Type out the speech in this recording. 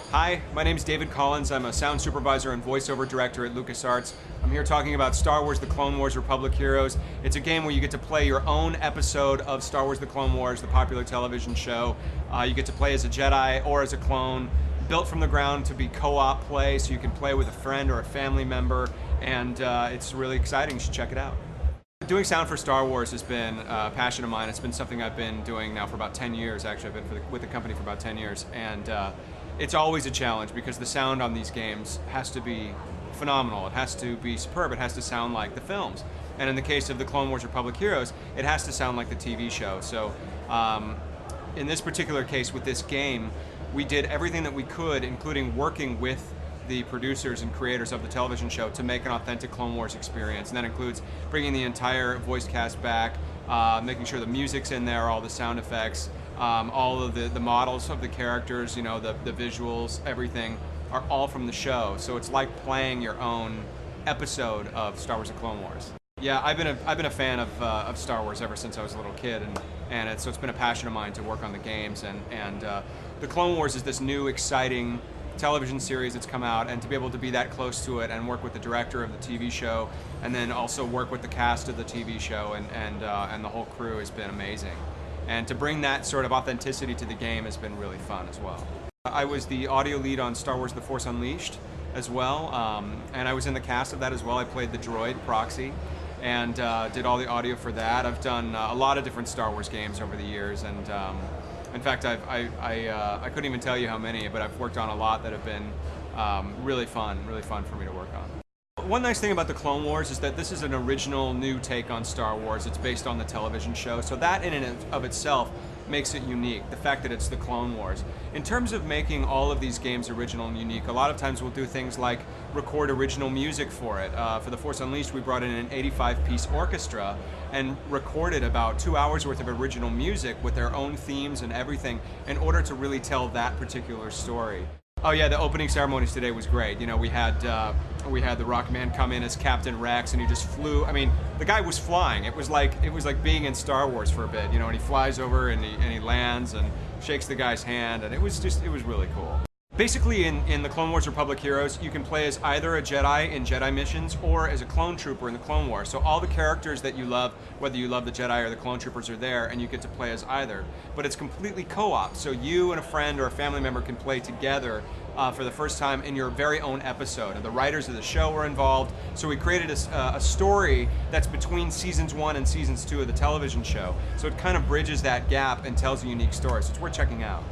Hi, my name is David Collins. I'm a sound supervisor and voiceover director at LucasArts. I'm here talking about Star Wars The Clone Wars Republic Heroes. It's a game where you get to play your own episode of Star Wars The Clone Wars, the popular television show. You get to play as a Jedi or as a clone, built from the ground to be co-op play, so you can play with a friend or a family member, and it's really exciting. You should check it out. Doing sound for Star Wars has been a passion of mine. It's been something I've been doing now for about 10 years, actually. I've been with the company for about 10 years, and it's always a challenge because the sound on these games has to be phenomenal. It has to be superb. It has to sound like the films. And in the case of the Clone Wars Republic Heroes, it has to sound like the TV show. So in this particular case with this game, we did everything that we could, including working with the producers and creators of the television show to make an authentic Clone Wars experience. And that includes bringing the entire voice cast back, making sure the music's in there, all the sound effects, all of the models of the characters, you know, the visuals, everything are all from the show. So it's like playing your own episode of Star Wars: The Clone Wars. Yeah, I've been a fan of Star Wars ever since I was a little kid, and so it's been a passion of mine to work on the games. And the Clone Wars is this new, exciting television series that's come out, and to be able to be that close to it and work with the director of the TV show, and then also work with the cast of the TV show and the whole crew has been amazing. And to bring that sort of authenticity to the game has been really fun as well. I was the audio lead on Star Wars: The Force Unleashed as well, and I was in the cast of that as well. I played the droid Proxy and did all the audio for that. I've done a lot of different Star Wars games over the years, and in fact, I couldn't even tell you how many, but I've worked on a lot that have been really fun for me to work on. One nice thing about the Clone Wars is that this is an original new take on Star Wars. It's based on the television show, so that in and of itself makes it unique, the fact that it's the Clone Wars. In terms of making all of these games original and unique, a lot of times we'll do things like record original music for it. For The Force Unleashed, we brought in an 85-piece orchestra and recorded about 2 hours worth of original music with their own themes and everything in order to really tell that particular story. Oh yeah, the opening ceremonies today was great. You know, we had the Rock Man come in as Captain Rex, and he just flew. I mean, the guy was flying. It was like being in Star Wars for a bit. You know, and he flies over and he lands and shakes the guy's hand, and it was really cool. Basically, in the Clone Wars Republic Heroes, you can play as either a Jedi in Jedi missions or as a clone trooper in the Clone Wars. So all the characters that you love, whether you love the Jedi or the clone troopers, are there, and you get to play as either. But it's completely co-op, so you and a friend or a family member can play together for the first time in your very own episode. And the writers of the show were involved, so we created a story that's between seasons 1 and seasons 2 of the television show. So it kind of bridges that gap and tells a unique story, so it's worth checking out.